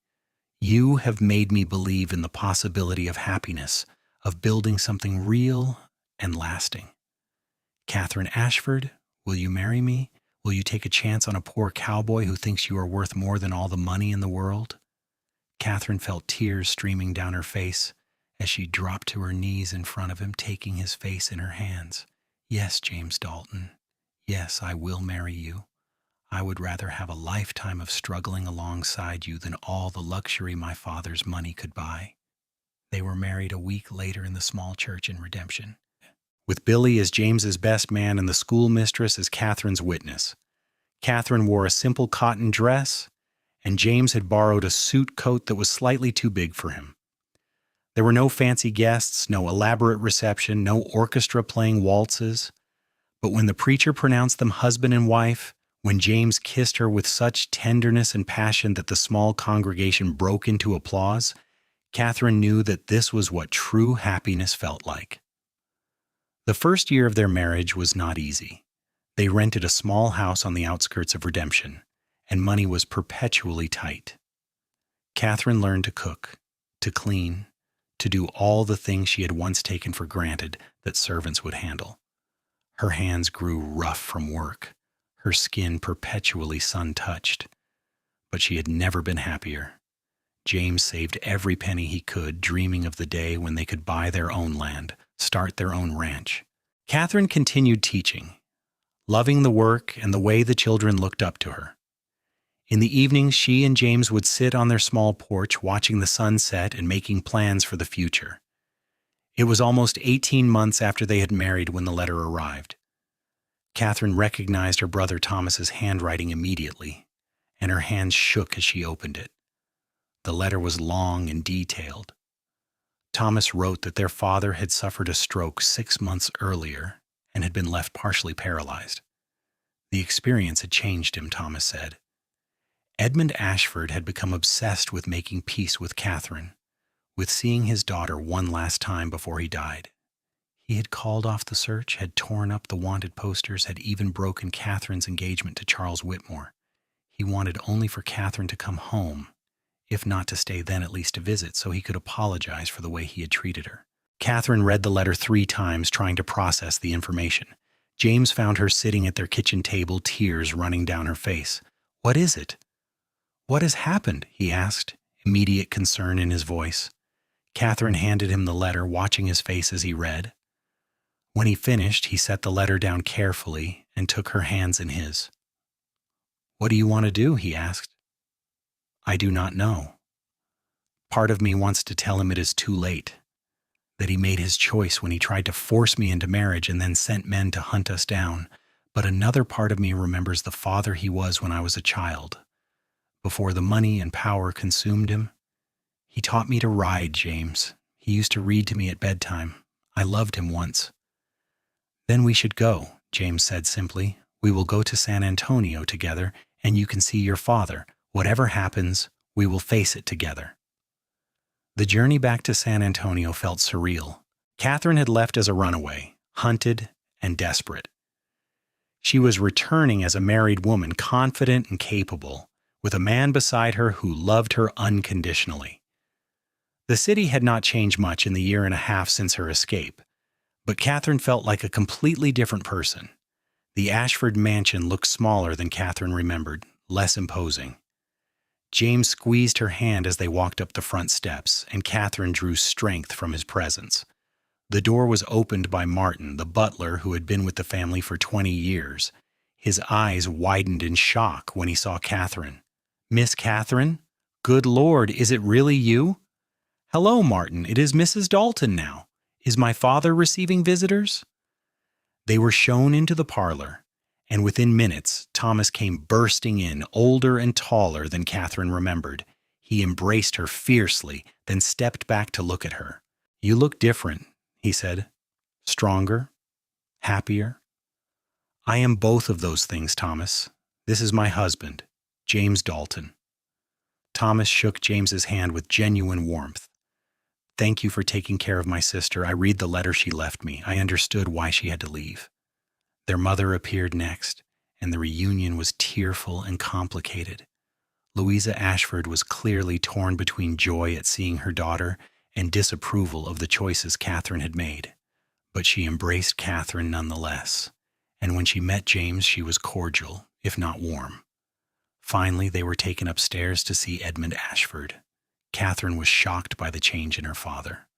You have made me believe in the possibility of happiness, of building something real and lasting. Catherine Ashford, will you marry me? Will you take a chance on a poor cowboy who thinks you are worth more than all the money in the world?" Catherine felt tears streaming down her face as she dropped to her knees in front of him, taking his face in her hands. "Yes, James Dalton. Yes, I will marry you. I would rather have a lifetime of struggling alongside you than all the luxury my father's money could buy." They were married a week later in the small church in Redemption, with Billy as James's best man and the schoolmistress as Catherine's witness. Catherine wore a simple cotton dress, and James had borrowed a suit coat that was slightly too big for him. There were no fancy guests, no elaborate reception, no orchestra playing waltzes. But when the preacher pronounced them husband and wife, when James kissed her with such tenderness and passion that the small congregation broke into applause, Catherine knew that this was what true happiness felt like. The first year of their marriage was not easy. They rented a small house on the outskirts of Redemption, and money was perpetually tight. Catherine learned to cook, to clean, to do all the things she had once taken for granted that servants would handle. Her hands grew rough from work, her skin perpetually sun-touched. But she had never been happier. James saved every penny he could, dreaming of the day when they could buy their own land, start their own ranch. Catherine continued teaching, loving the work and the way the children looked up to her. In the evenings, she and James would sit on their small porch watching the sun set and making plans for the future. It was almost 18 months after they had married when the letter arrived. Catherine recognized her brother Thomas's handwriting immediately, and her hands shook as she opened it. The letter was long and detailed. Thomas wrote that their father had suffered a stroke 6 months earlier and had been left partially paralyzed. The experience had changed him, Thomas said. Edmund Ashford had become obsessed with making peace with Catherine, with seeing his daughter one last time before he died. He had called off the search, had torn up the wanted posters, had even broken Catherine's engagement to Charles Whitmore. He wanted only for Catherine to come home, if not to stay then at least to visit, so he could apologize for the way he had treated her. Catherine read the letter 3 times, trying to process the information. James found her sitting at their kitchen table, tears running down her face. "What is it? What has happened?" he asked, immediate concern in his voice. Catherine handed him the letter, watching his face as he read. When he finished, he set the letter down carefully and took her hands in his. "What do you want to do?" he asked. "I do not know. Part of me wants to tell him it is too late, that he made his choice when he tried to force me into marriage and then sent men to hunt us down. But another part of me remembers the father he was when I was a child. Before the money and power consumed him, he taught me to ride, James. He used to read to me at bedtime. I loved him once." "Then we should go," James said simply. "We will go to San Antonio together, and you can see your father. Whatever happens, we will face it together." The journey back to San Antonio felt surreal. Catherine had left as a runaway, hunted and desperate. She was returning as a married woman, confident and capable, with a man beside her who loved her unconditionally. The city had not changed much in the year and a half since her escape, but Catherine felt like a completely different person. The Ashford mansion looked smaller than Catherine remembered, less imposing. James squeezed her hand as they walked up the front steps, and Catherine drew strength from his presence. The door was opened by Martin, the butler who had been with the family for 20 years. His eyes widened in shock when he saw Catherine. "Miss Catherine? Good Lord, is it really you?" "Hello, Martin. It is Mrs. Dalton now. Is my father receiving visitors?" They were shown into the parlor, and within minutes, Thomas came bursting in, older and taller than Catherine remembered. He embraced her fiercely, then stepped back to look at her. "You look different," he said. "Stronger? Happier?" "I am both of those things, Thomas. This is my husband, James Dalton." Thomas shook James's hand with genuine warmth. "Thank you for taking care of my sister. I read the letter she left me. I understood why she had to leave." Their mother appeared next, and the reunion was tearful and complicated. Louisa Ashford was clearly torn between joy at seeing her daughter and disapproval of the choices Catherine had made. But she embraced Catherine nonetheless, and when she met James, she was cordial, if not warm. Finally, they were taken upstairs to see Edmund Ashford. Catherine was shocked by the change in her father.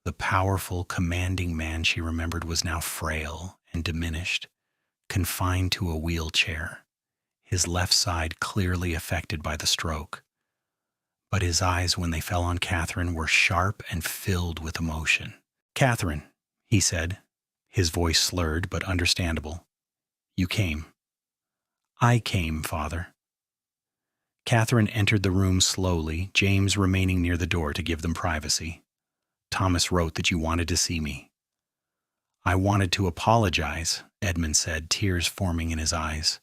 The powerful, commanding man she remembered was now frail and diminished, confined to a wheelchair, his left side clearly affected by the stroke. But his eyes, when they fell on Catherine, were sharp and filled with emotion. "Catherine," he said, his voice slurred but understandable. "You came." "I came, Father." Catherine entered the room slowly, James remaining near the door to give them privacy. "Thomas wrote that you wanted to see me." "I wanted to apologize," Edmund said, tears forming in his eyes.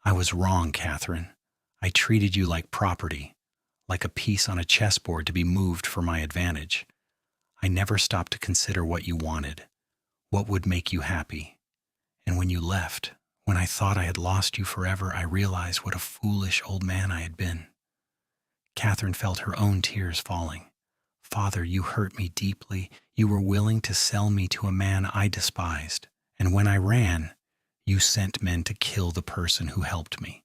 "I was wrong, Catherine. I treated you like property, like a piece on a chessboard to be moved for my advantage. I never stopped to consider what you wanted, what would make you happy. And when you left, when I thought I had lost you forever, I realized what a foolish old man I had been." Catherine felt her own tears falling. Father, you hurt me deeply. You were willing to sell me to a man I despised. And when I ran, you sent men to kill the person who helped me.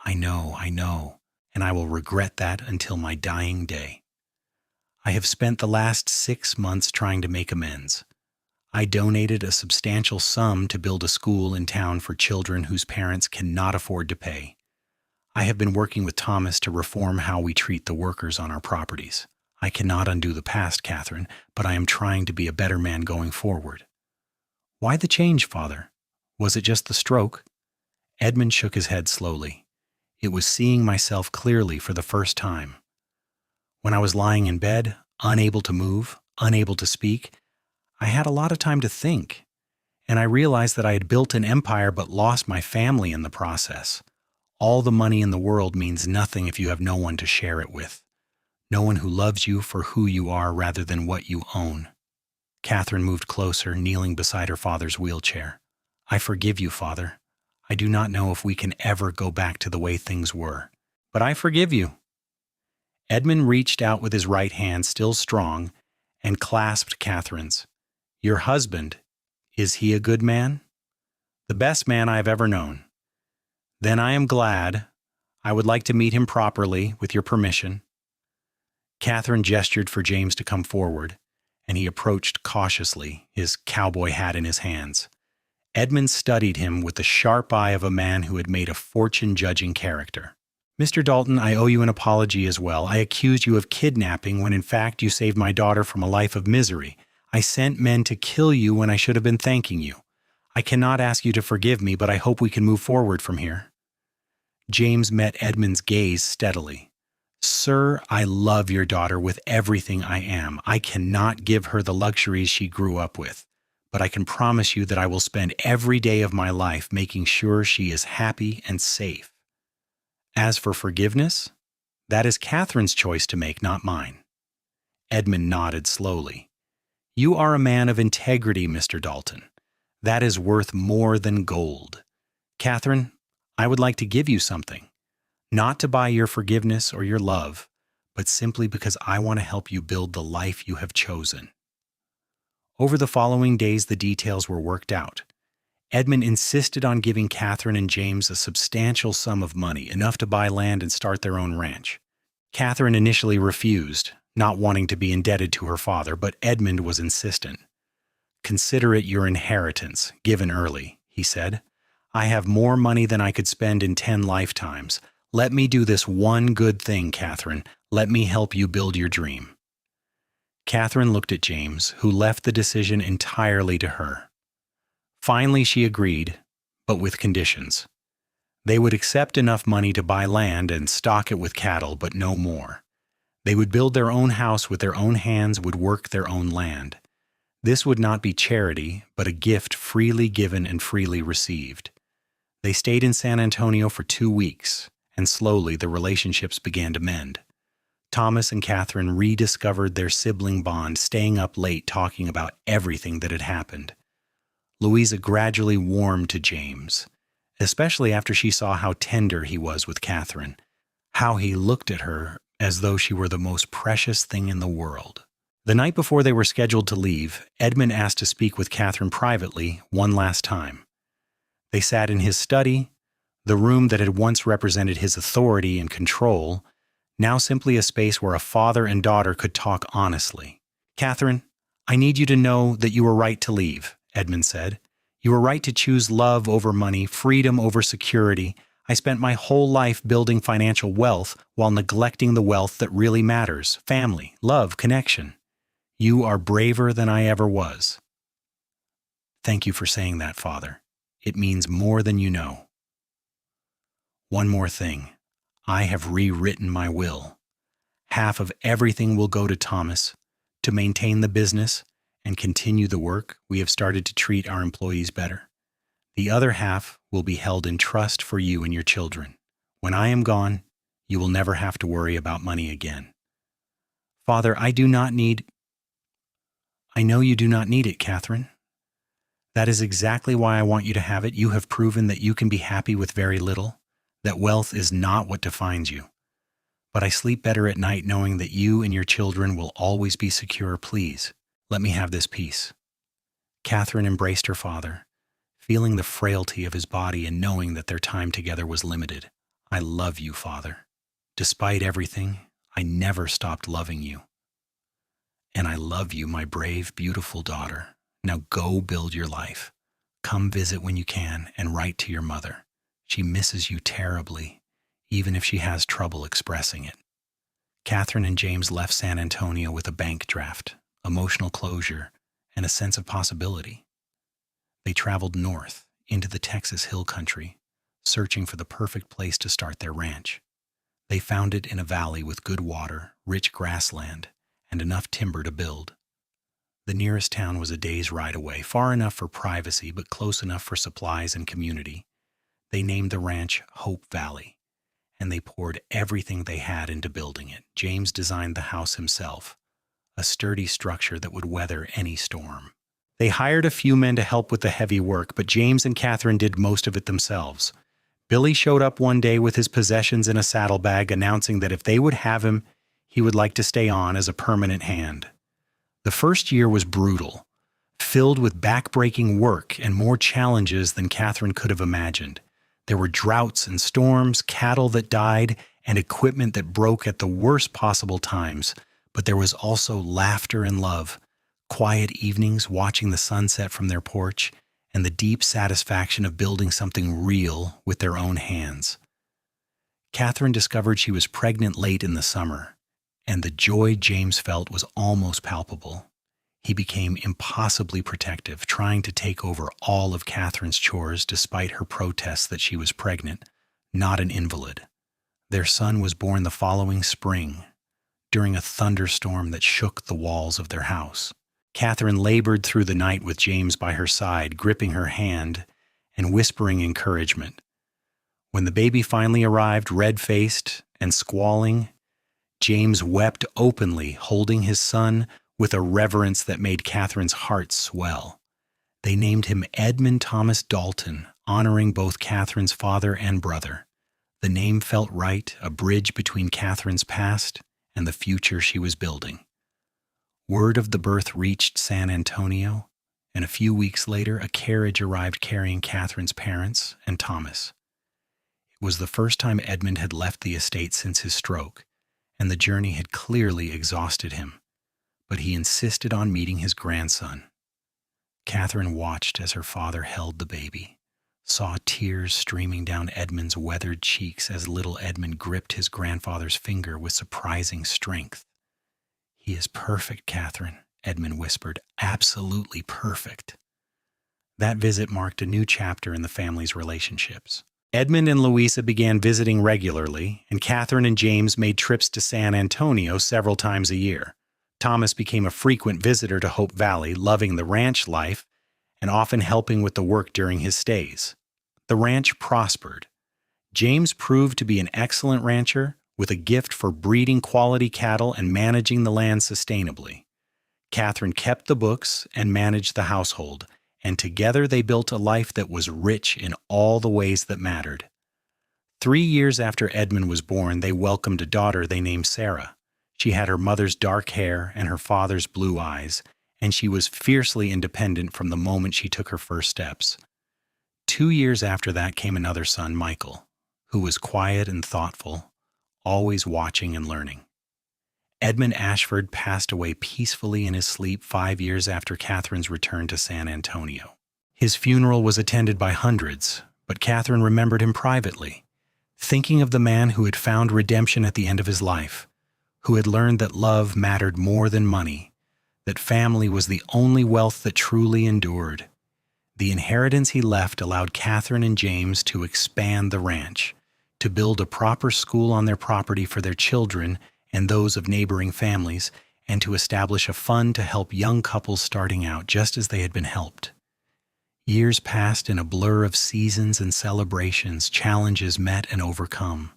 I know, and I will regret that until my dying day. I have spent the last 6 months trying to make amends. I donated a substantial sum to build a school in town for children whose parents cannot afford to pay. I have been working with Thomas to reform how we treat the workers on our properties. I cannot undo the past, Catherine, but I am trying to be a better man going forward. Why the change, Father? Was it just the stroke? Edmund shook his head slowly. It was seeing myself clearly for the first time. When I was lying in bed, unable to move, unable to speak, I had a lot of time to think, and I realized that I had built an empire but lost my family in the process. All the money in the world means nothing if you have no one to share it with. No one who loves you for who you are rather than what you own. Catherine moved closer, kneeling beside her father's wheelchair. I forgive you, Father. I do not know if we can ever go back to the way things were, but I forgive you. Edmund reached out with his right hand, still strong, and clasped Catherine's. Your husband, is he a good man? The best man I have ever known. Then I am glad. I would like to meet him properly, with your permission. Catherine gestured for James to come forward, and he approached cautiously, his cowboy hat in his hands. Edmund studied him with the sharp eye of a man who had made a fortune-judging character. Mr. Dalton, I owe you an apology as well. I accused you of kidnapping when in fact you saved my daughter from a life of misery. I sent men to kill you when I should have been thanking you. I cannot ask you to forgive me, but I hope we can move forward from here. James met Edmund's gaze steadily. Sir, I love your daughter with everything I am. I cannot give her the luxuries she grew up with, but I can promise you that I will spend every day of my life making sure she is happy and safe. As for forgiveness, that is Catherine's choice to make, not mine. Edmund nodded slowly. You are a man of integrity, Mr. Dalton. That is worth more than gold. Catherine, I would like to give you something. Not to buy your forgiveness or your love, but simply because I want to help you build the life you have chosen. Over the following days, the details were worked out. Edmund insisted on giving Catherine and James a substantial sum of money, enough to buy land and start their own ranch. Catherine initially refused, not wanting to be indebted to her father, but Edmund was insistent. Consider it your inheritance, given early, he said. I have more money than I could spend in 10 lifetimes. Let me do this one good thing, Catherine. Let me help you build your dream. Catherine looked at James, who left the decision entirely to her. Finally, she agreed, but with conditions. They would accept enough money to buy land and stock it with cattle, but no more. They would build their own house with their own hands, would work their own land. This would not be charity, but a gift freely given and freely received. They stayed in San Antonio for 2 weeks, and slowly the relationships began to mend. Thomas and Catherine rediscovered their sibling bond, staying up late talking about everything that had happened. Louisa gradually warmed to James, especially after she saw how tender he was with Catherine, how he looked at her as though she were the most precious thing in the world. The night before they were scheduled to leave, Edmund asked to speak with Catherine privately one last time. They sat in his study, the room that had once represented his authority and control, now simply a space where a father and daughter could talk honestly. Catherine, I need you to know that you were right to leave, Edmund said. You were right to choose love over money, freedom over security. I spent my whole life building financial wealth while neglecting the wealth that really matters: family, love, connection. You are braver than I ever was. Thank you for saying that, Father. It means more than you know. One more thing. I have rewritten my will. Half of everything will go to Thomas to maintain the business and continue the work. We have started to treat our employees better. The other half will be held in trust for you and your children. When I am gone, you will never have to worry about money again. Father, I know you do not need it, Catherine. That is exactly why I want you to have it. You have proven that you can be happy with very little, that wealth is not what defines you. But I sleep better at night knowing that you and your children will always be secure. Please, let me have this peace." Catherine embraced her father, feeling the frailty of his body and knowing that their time together was limited. "I love you, Father. Despite everything, I never stopped loving you. And I love you, my brave, beautiful daughter. Now go build your life. Come visit when you can and write to your mother. She misses you terribly, even if she has trouble expressing it." Catherine and James left San Antonio with a bank draft, emotional closure, and a sense of possibility. They traveled north into the Texas hill country, searching for the perfect place to start their ranch. They found it in a valley with good water, rich grassland, and enough timber to build. The nearest town was a day's ride away, far enough for privacy but close enough for supplies and community. They named the ranch Hope Valley, and they poured everything they had into building it. James designed the house himself, a sturdy structure that would weather any storm. They hired a few men to help with the heavy work, but James and Catherine did most of it themselves. Billy showed up one day with his possessions in a saddlebag, announcing that if they would have him, he would like to stay on as a permanent hand. The first year was brutal, filled with back-breaking work and more challenges than Catherine could have imagined. There were droughts and storms, cattle that died, and equipment that broke at the worst possible times. But there was also laughter and love, quiet evenings watching the sunset from their porch, and the deep satisfaction of building something real with their own hands. Catherine discovered she was pregnant late in the summer, and the joy James felt was almost palpable. He became impossibly protective, trying to take over all of Catherine's chores despite her protests that she was pregnant, not an invalid. Their son was born the following spring, during a thunderstorm that shook the walls of their house. Catherine labored through the night with James by her side, gripping her hand and whispering encouragement. When the baby finally arrived, red-faced and squalling, James wept openly, holding his son with a reverence that made Catherine's heart swell. They named him Edmund Thomas Dalton, honoring both Catherine's father and brother. The name felt right, a bridge between Catherine's past and the future she was building. Word of the birth reached San Antonio, and a few weeks later a carriage arrived carrying Catherine's parents and Thomas. It was the first time Edmund had left the estate since his stroke, and the journey had clearly exhausted him, but he insisted on meeting his grandson. Catherine watched as her father held the baby, saw tears streaming down Edmund's weathered cheeks as little Edmund gripped his grandfather's finger with surprising strength. "He is perfect, Catherine," Edmund whispered. "Absolutely perfect." That visit marked a new chapter in the family's relationships. Edmund and Louisa began visiting regularly, and Catherine and James made trips to San Antonio several times a year. Thomas became a frequent visitor to Hope Valley, loving the ranch life and often helping with the work during his stays. The ranch prospered. James proved to be an excellent rancher with a gift for breeding quality cattle and managing the land sustainably. Catherine kept the books and managed the household, and together they built a life that was rich in all the ways that mattered. 3 years after Edmund was born, they welcomed a daughter they named Sarah. She had her mother's dark hair and her father's blue eyes, and she was fiercely independent from the moment she took her first steps. 2 years after that came another son, Michael, who was quiet and thoughtful, always watching and learning. Edmund Ashford passed away peacefully in his sleep 5 years after Catherine's return to San Antonio. His funeral was attended by hundreds, but Catherine remembered him privately, thinking of the man who had found redemption at the end of his life, who had learned that love mattered more than money, that family was the only wealth that truly endured. The inheritance he left allowed Catherine and James to expand the ranch, to build a proper school on their property for their children and those of neighboring families, and to establish a fund to help young couples starting out just as they had been helped. Years passed in a blur of seasons and celebrations, challenges met and overcome.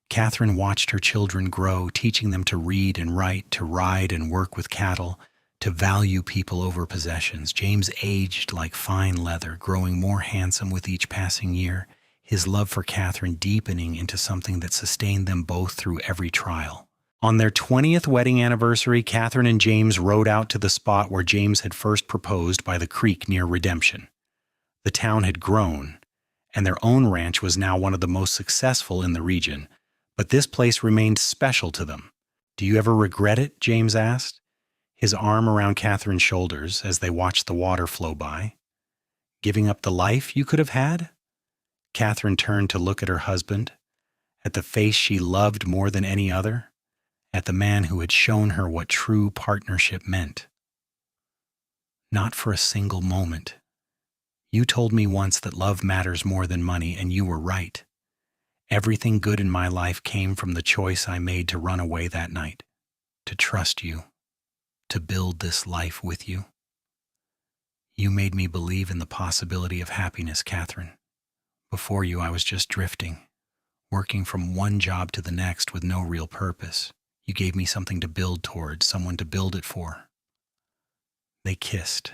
Catherine watched her children grow, teaching them to read and write, to ride and work with cattle, to value people over possessions. James aged like fine leather, growing more handsome with each passing year, his love for Catherine deepening into something that sustained them both through every trial. On their 20th wedding anniversary, Catherine and James rode out to the spot where James had first proposed by the creek near Redemption. The town had grown, and their own ranch was now one of the most successful in the region, but this place remained special to them. "Do you ever regret it?" James asked, his arm around Catherine's shoulders as they watched the water flow by. "Giving up the life you could have had?" Catherine turned to look at her husband, at the face she loved more than any other, at the man who had shown her what true partnership meant. "Not for a single moment. You told me once that love matters more than money, and you were right. Everything good in my life came from the choice I made to run away that night, to trust you, to build this life with you. You made me believe in the possibility of happiness, Catherine. Before you, I was just drifting, working from one job to the next with no real purpose. You gave me something to build toward, someone to build it for." They kissed,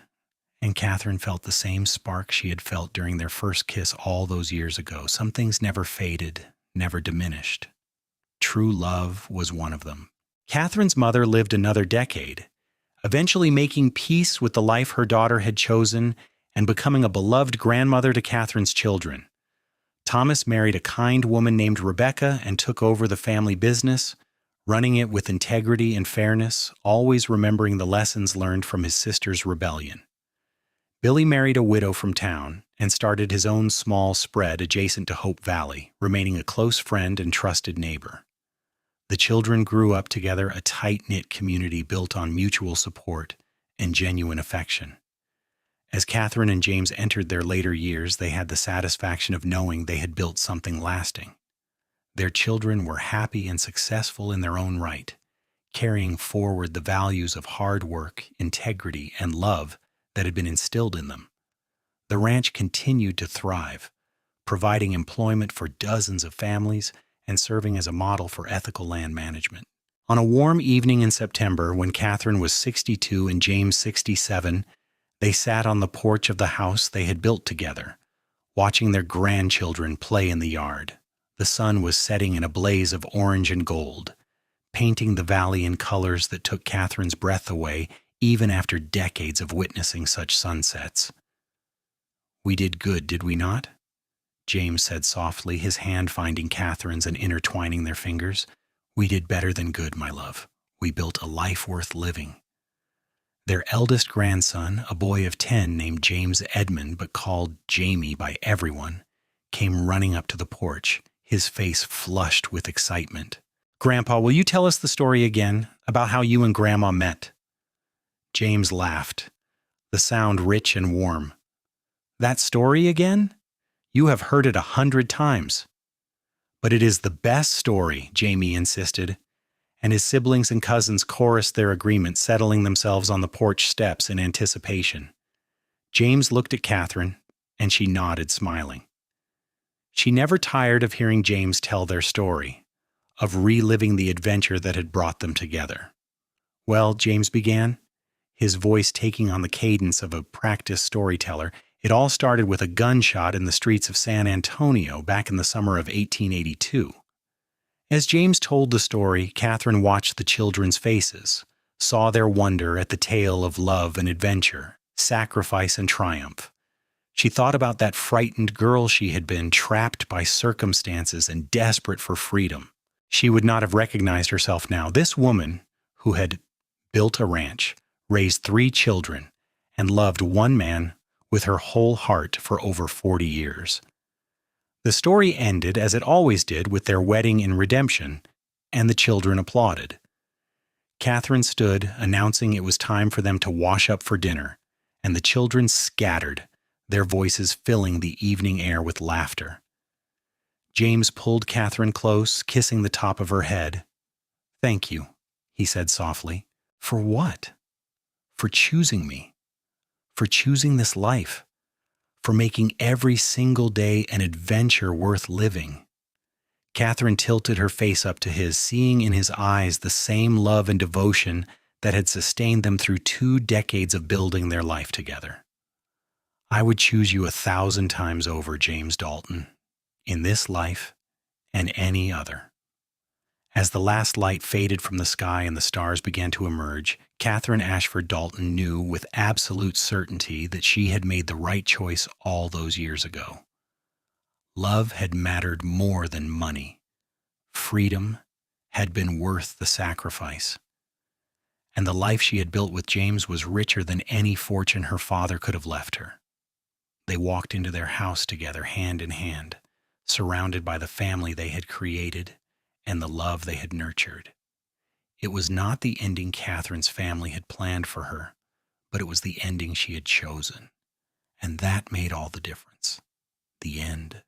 and Catherine felt the same spark she had felt during their first kiss all those years ago. Some things never faded, never diminished. True love was one of them. Catherine's mother lived another decade, eventually making peace with the life her daughter had chosen and becoming a beloved grandmother to Catherine's children. Thomas married a kind woman named Rebecca and took over the family business, running it with integrity and fairness, always remembering the lessons learned from his sister's rebellion. Billy married a widow from town and started his own small spread adjacent to Hope Valley, remaining a close friend and trusted neighbor. The children grew up together, a tight-knit community built on mutual support and genuine affection. As Catherine and James entered their later years, they had the satisfaction of knowing they had built something lasting. Their children were happy and successful in their own right, carrying forward the values of hard work, integrity, and love that had been instilled in them. The ranch continued to thrive, providing employment for dozens of families and serving as a model for ethical land management. On a warm evening in September, when Catherine was 62 and James 67, they sat on the porch of the house they had built together, watching their grandchildren play in the yard. The sun was setting in a blaze of orange and gold, painting the valley in colors that took Catherine's breath away even after decades of witnessing such sunsets. "We did good, did we not?" James said softly, his hand finding Catherine's and intertwining their fingers. "We did better than good, my love. We built a life worth living." Their eldest grandson, a boy of 10 named James Edmund but called Jamie by everyone, came running up to the porch, his face flushed with excitement. "Grandpa, will you tell us the story again about how you and Grandma met?" James laughed, the sound rich and warm. "That story again? You have heard it 100 times. But it is the best story," Jamie insisted, and his siblings and cousins chorused their agreement, settling themselves on the porch steps in anticipation. James looked at Catherine, and she nodded, smiling. She never tired of hearing James tell their story, of reliving the adventure that had brought them together. "Well," James began, his voice taking on the cadence of a practiced storyteller, "it all started with a gunshot in the streets of San Antonio back in the summer of 1882. As James told the story, Catherine watched the children's faces, saw their wonder at the tale of love and adventure, sacrifice and triumph. She thought about that frightened girl she had been, trapped by circumstances and desperate for freedom. She would not have recognized herself now. This woman, who had built a ranch, raised 3 children, and loved one man with her whole heart for over 40 years. The story ended, as it always did, with their wedding in Redemption, and the children applauded. Catherine stood, announcing it was time for them to wash up for dinner, and the children scattered, their voices filling the evening air with laughter. James pulled Catherine close, kissing the top of her head. "Thank you," he said softly. "For what?" "For choosing me. For choosing this life. For making every single day an adventure worth living." Catherine tilted her face up to his, seeing in his eyes the same love and devotion that had sustained them through 2 decades of building their life together. "I would choose you 1,000 times over, James Dalton. in this life and any other. As the last light faded from the sky and the stars began to emerge, Catherine Ashford Dalton knew with absolute certainty that she had made the right choice all those years ago. Love had mattered more than money. Freedom had been worth the sacrifice. And the life she had built with James was richer than any fortune her father could have left her. They walked into their house together, hand in hand, surrounded by the family they had created and the love they had nurtured. It was not the ending Catherine's family had planned for her, but it was the ending she had chosen. And that made all the difference. The end